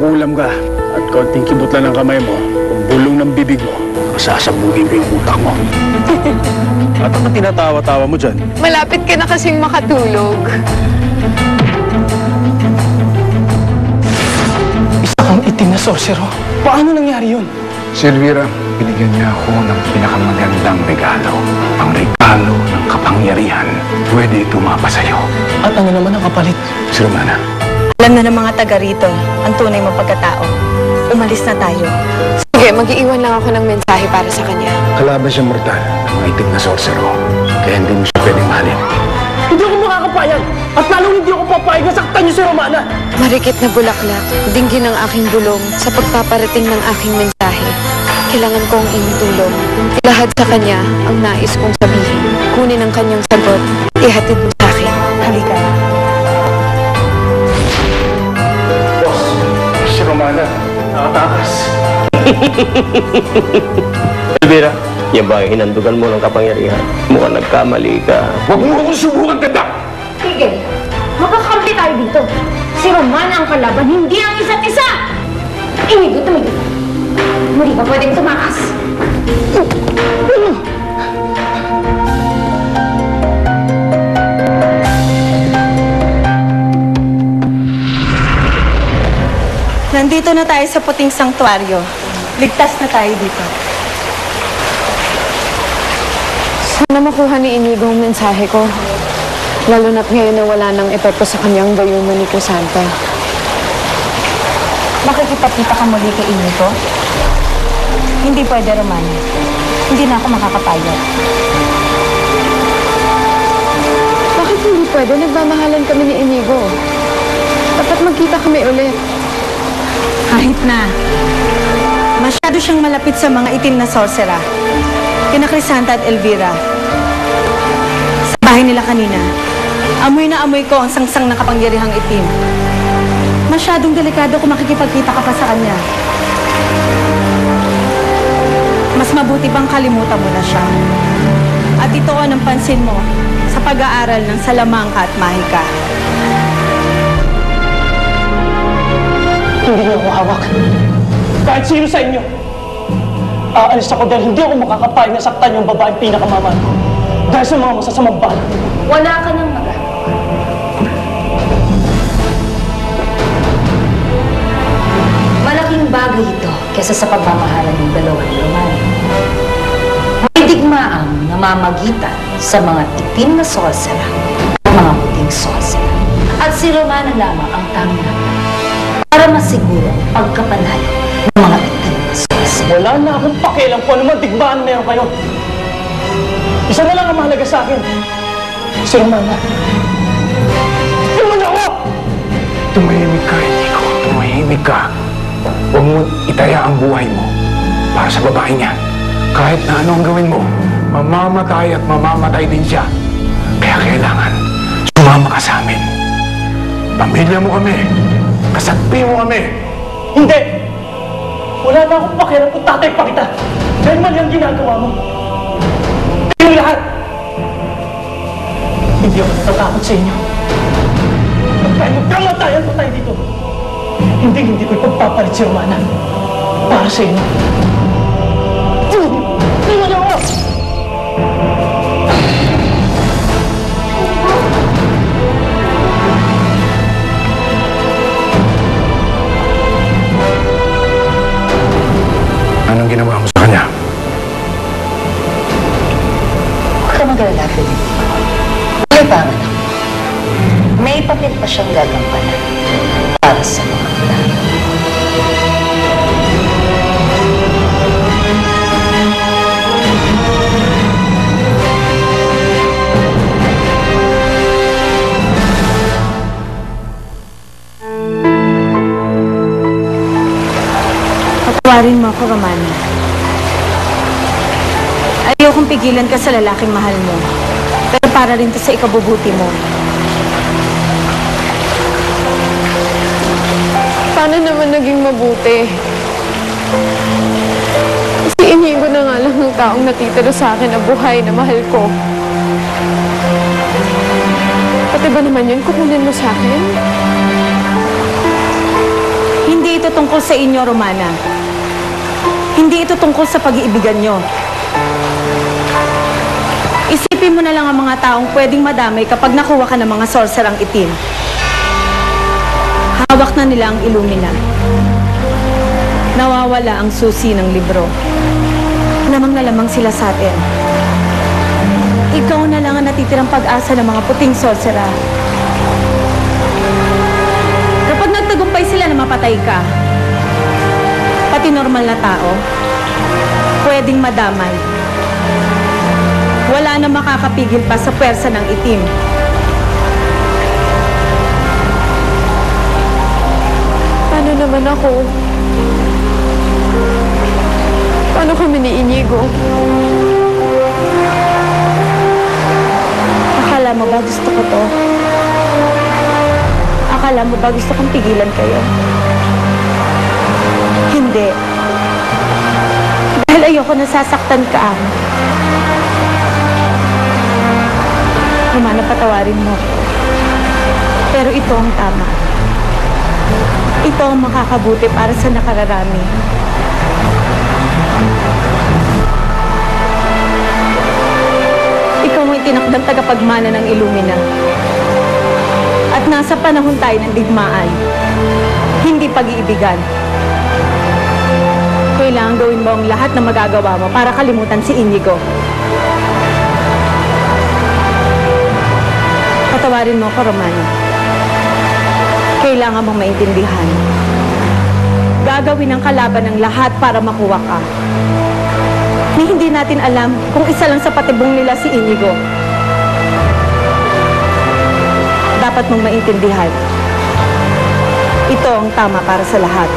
makukulam ka at konting kibot lang ng kamay mo o bulong ng bibig mo, sasabugin ko yung utak mo. At ang tinatawa-tawa mo dyan? Malapit ka na kasing makatulog. Isa kang itim na sorcerer. Paano nangyari yun? Si Elvira, binigyan niya ako ng pinakamagandang regalo. Ang regalo ng kapangyarihan. Pwede tumapa sa'yo. At ano naman ang kapalit? Si Romana. Alam na ng mga taga rito ang tunay mong pagkatao. Umalis na tayo. Sige, mag-iiwan lang ako ng mensahe para sa kanya. Kalaban siya mortal ng mga itim na sorcerer. Kaya hindi mo siya pwedeng mahalin. Hindi ako makakapayag! At lalong hindi ako papayag na saktan niyo si Romana! Marikit na bulaklak, dinggin ang aking bulong sa pagpaparating ng aking mensahe. Kailangan kong itulong. Ilahad sa kanya ang nais kong sabihin. Kunin ang kanyang sagot. Ihatid mo sa akin. Halika. Boss, si Romana, nakatakas. Elvira, yan ba ang hinandugan mo ng kapangyarihan? Mukhang nagkamali ka. Huwag mo akong subukan, ganda! Tigil! Magkakampi tayo dito. Si Romana ang kalaban, hindi ang isa't isa! Inigo, tumigil. Hindi ba pwedeng tumakas? Nandito na tayo sa puting sanktuaryo. Ligtas na tayo dito. Sana makuha ni Inigo ang mensahe ko. Lalo na't ngayon na wala nang epekto sa kanyang dayuman ni Crisanta. Makikipagkita ka muli kay Inigo? Hindi pwede, Romana. Hindi na ako makakapayag. Bakit hindi pwede? Nagmamahalan kami ni Inigo. Dapat magkita kami ulit. Kahit na. Masyado siyang malapit sa mga itim na sorcerer. Kina Crisanta at Elvira. Sa bahay nila kanina, amoy na amoy ko ang sangsang ng kapangyarihang itim. Masyadong delikado kung makikipagkita ka pa sa kanya. Mas mabuti bang kalimutan mo na siya. At ituon ang pansin mo sa pag-aaral ng Salamangka at Mahika. Hindi niyo ako hawak. Kahit sino sa inyo. Aalis ako dahil hindi ako makakapayag na saktan yung babaeng pinakamamahal ko. Dahil sa mga masasamang balak. Wala ka nang magagawa. Malaking bagay ito kesa sa pagmamahalan ng dalawa ni Romana. May digmaang namamagitan sa mga itim na sorcerer at mga puting sorcerer. At si Romana lamang ang tanging para masiguro ang pagkapanalo ng mga itim na sorcerer. Wala na akong pakialam kung anumang digmaan meron kayo. Isa na lang ang mahalaga sa akin. Si Romana. Iwan ako! Tumahimik ka, Inigo. Tumahimik ka. Huwag mo itaya ang buhay mo para sa babae niya. Kahit na ano ang gawin mo, mamamatay at mamamatay din siya. Kaya kailangan sumama ka sa amin. Pamilya mo kami. Kasagpi mo kami. Hindi! Wala na akong pakialam kung tatay pa kita. Dahil mali ang ginagawa mo. Kayong lahat! Hindi ako natatakot sa inyo. Magkamatayan pa tayo dito. Hindi ko ipagpapalit si Romana. Para sa inyo. Iwan niyo ako! Anong ginawa mo sa kanya? Huwag ka mag-alala, Philip. Libangan ako. May papel pa siyang gagampanan para sa mga plano. Patawarin mo ako, Romana. Ayokong pigilan ka sa lalaking mahal mo. Pero para rin to sa ikabubuti mo. Paano naman naging mabuti? Si Inigo na nga lang ang taong natitira sa akin na buhay na mahal ko. Pati ba naman yun kukunin mo sa akin? Hindi ito tungkol sa inyo, Romana. Hindi ito tungkol sa pag-iibigan nyo. Isipin mo na lang ang mga taong pwedeng madamay kapag nakuha ka ng mga sorcerang itim. Hawak na nila ang Illumina. Nawawala ang susi ng libro. Lamang na lamang sila sa atin. Ikaw na lang ang natitirang pag-asa ng mga puting sorcerer. Kapag nagtagumpay sila na mapatay ka, pati normal na tao, pwedeng madamay. Wala na makakapigil pa sa pwersa ng itim. Paano naman ako? Paano kami ni Inigo? Akala mo ba gusto ko to? Akala mo ba gusto kong pigilan kayo? Hindi. Dahil ayoko nasasaktan ka. Romana, patawarin mo. Pero ito ang tama. Ito ang makakabuti para sa nakararami. Ikaw ang itinakdang tagapagmana ng Illumina. At nasa panahon tayo ng digmaan. Hindi pag-iibigan. Kailangan gawin mo ang lahat na magagawa mo para kalimutan si Inigo. Patawarin mo ko, Romana. Kailangan mong maintindihan. Gagawin ang kalaban ng lahat para makuha ka. Ni hindi natin alam kung isa lang sa patibong nila si Inigo. Dapat mong maintindihan. Ito ang tama para sa lahat.